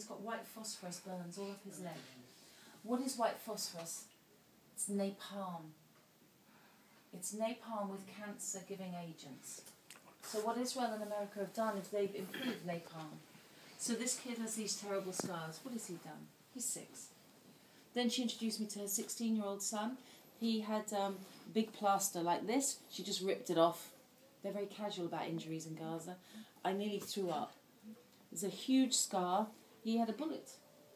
he's got white phosphorus burns all up his leg. What is white phosphorus? It's napalm. It's napalm with cancer-giving agents. So what Israel and America have done is they've improved napalm. So this kid has these terrible scars. What has he done? He's 6. Then she introduced me to her 16-year-old son. He had a big plaster like this. She just ripped it off. They're very casual about injuries in Gaza. I nearly threw up. There's a huge scar. He had a bullet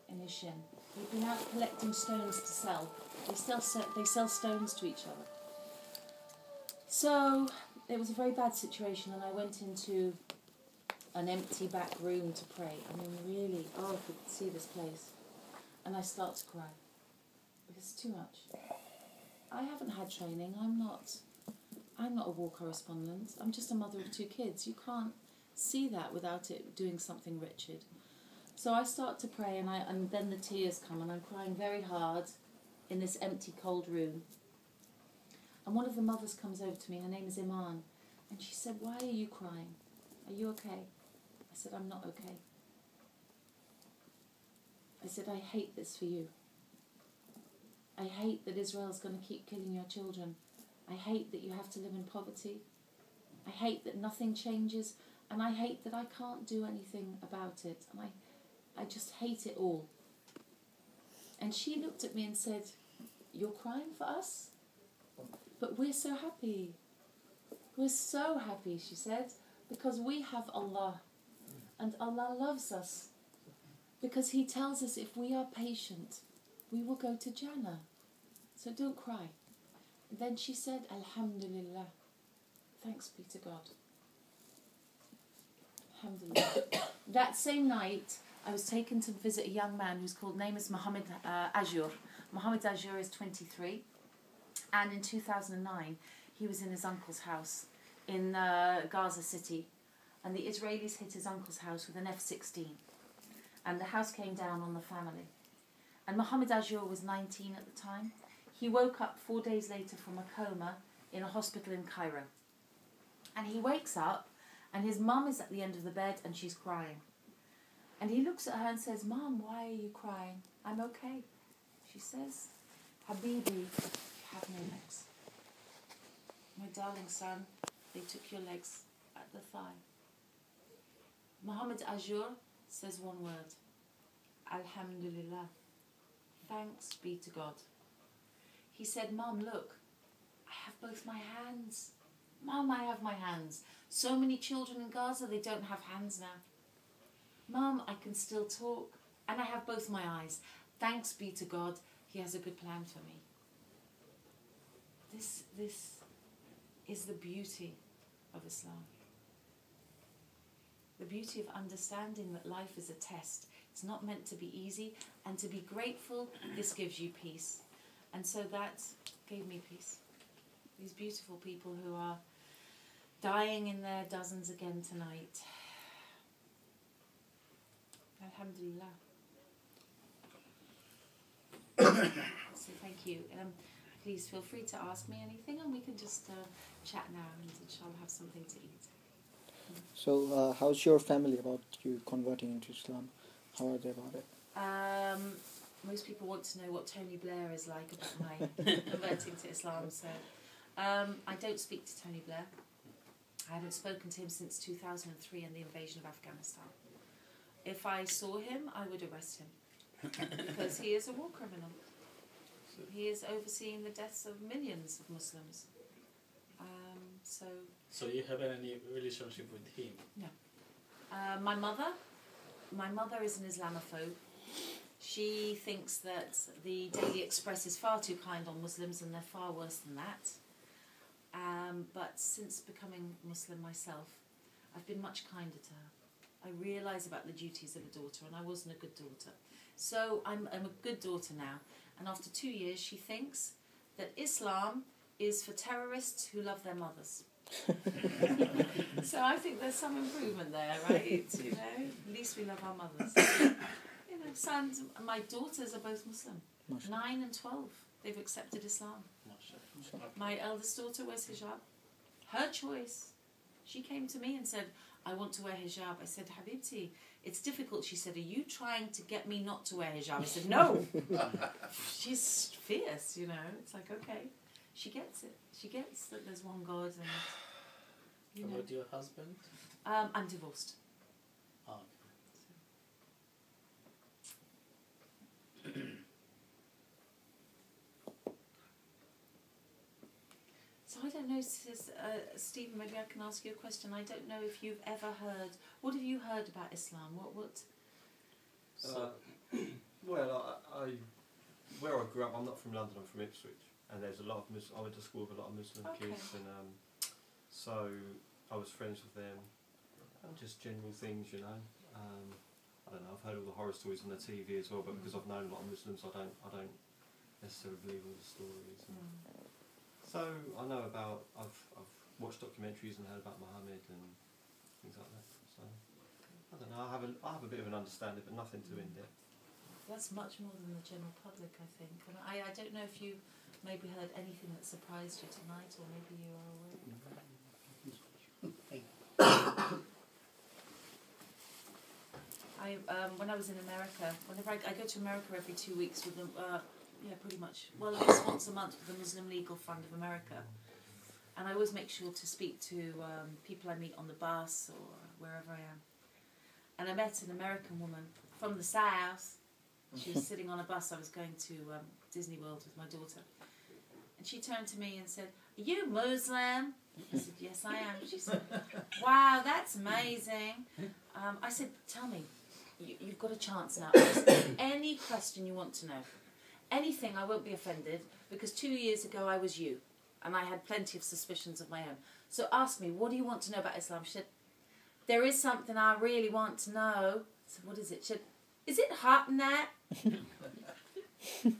in his shin. He'd been out collecting stones to sell. They sell stones to each other. So it was a very bad situation, and I went into an empty back room to pray. I mean, really, I could see this place. And I start to cry. Because it's too much. I haven't had training. I'm not a war correspondent. I'm just a mother of 2 kids. You can't see that without it doing something wretched. So I start to pray, and then the tears come, and I'm crying very hard in this empty, cold room. And one of the mothers comes over to me. Her name is Iman. And she said, "Why are you crying? Are you okay?" I said, "I'm not okay." I said, "I hate this for you. I hate that Israel's going to keep killing your children. I hate that you have to live in poverty. I hate that nothing changes. And I hate that I can't do anything about it. And I just hate it all." And she looked at me and said, "You're crying for us? But we're so happy. We're so happy," she said, "because we have Allah. And Allah loves us. Because He tells us if we are patient, we will go to Jannah. So don't cry." And then she said, "Alhamdulillah. Thanks be to God." Alhamdulillah. That same night, I was taken to visit a young man whose name is Mohammed Ajur. Mohammed Ajur is 23. And in 2009, he was in his uncle's house in Gaza City. And the Israelis hit his uncle's house with an F-16. And the house came down on the family. And Mohammed Ajur was 19 at the time. He woke up 4 days later from a coma in a hospital in Cairo. And he wakes up, and his mum is at the end of the bed, and she's crying. And he looks at her and says, "Mum, why are you crying? I'm okay." She says, "Habibi, you have no legs. My darling son, they took your legs at the thigh." Mohammed Ajur says one word, "Alhamdulillah. Thanks be to God." He said, "Mum, look, I have both my hands. Mum, I have my hands. So many children in Gaza, they don't have hands now. Mum, I can still talk, and I have both my eyes. Thanks be to God, He has a good plan for me." This is the beauty of Islam. The beauty of understanding that life is a test. It's not meant to be easy, and to be grateful, this gives you peace. And so that gave me peace. These beautiful people who are dying in their dozens again tonight. Alhamdulillah. So thank you. Please feel free to ask me anything, and we can just chat now, and inshallah have something to eat. So how's your family about you converting into Islam? How are they about it? Most people want to know what Tony Blair is like about my converting to Islam. So I don't speak to Tony Blair. I haven't spoken to him since 2003 and the invasion of Afghanistan. If I saw him, I would arrest him because he is a war criminal. He is overseeing the deaths of millions of Muslims. So you have any relationship with him? No. My mother is an Islamophobe. She thinks that the Daily Express is far too kind on Muslims, and they're far worse than that. But since becoming Muslim myself, I've been much kinder to her. I realise about the duties of a daughter, and I wasn't a good daughter. So I'm a good daughter now. And after 2 years, she thinks that Islam is for terrorists who love their mothers. So I think there's some improvement there, right? You know, at least we love our mothers. You know, sons, my daughters are both Muslim. 9 and 12, they've accepted Islam. My eldest daughter wears hijab. Her choice. She came to me and said, "I want to wear hijab." I said, "Habibti, It's difficult, she said. Are you trying to get me not to wear hijab? I said, no. She's fierce, you know. It's like, okay. She gets it. She gets that there's one God and, you know. How about your husband? I'm divorced. Oh. So I don't know, Stephen, maybe I can ask you a question. I don't know if you've ever heard, what have you heard about Islam? What? Well, where I grew up, I'm not from London, I'm from Ipswich, and there's a lot of I went to school with a lot of Muslim kids, and so I was friends with them, and just general things, you know. I don't know, I've heard all the horror stories on the TV as well, but because I've known a lot of Muslims, I don't necessarily believe all the stories. So I know about, I've watched documentaries and heard about Muhammad and things like that. So I don't know, I have a bit of an understanding, but nothing too in depth. That's much more than the general public, I think. And I don't know if you maybe heard anything that surprised you tonight, or maybe you are aware. When I was in America, whenever I go to America every 2 weeks with them, pretty much, well, at least once a month with the Muslim Legal Fund of America. And I always make sure to speak to people I meet on the bus or wherever I am. And I met an American woman from the South. She was sitting on a bus. I was going to Disney World with my daughter. And she turned to me and said, "Are you Muslim?" I said, "Yes, I am." She said, "Wow, that's amazing." I said, "Tell me, you've got a chance now. Ask any question you want to know. Anything, I won't be offended, because 2 years ago I was you, and I had plenty of suspicions of my own. So ask me, what do you want to know about Islam?" She said, "There is something I really want to know." I said, "What is it?" She said, "Is it hot in that?"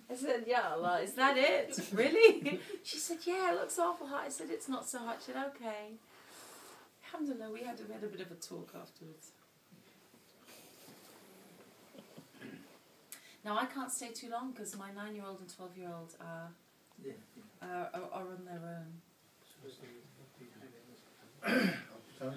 I said, "Yeah, Allah, is that it? Really?" She said, "Yeah, it looks awful hot." I said, "It's not so hot." She said, "Okay." Alhamdulillah, we had a bit of a talk afterwards. Now, I can't stay too long because my 9-year-old and 12-year-old are on their own. Sana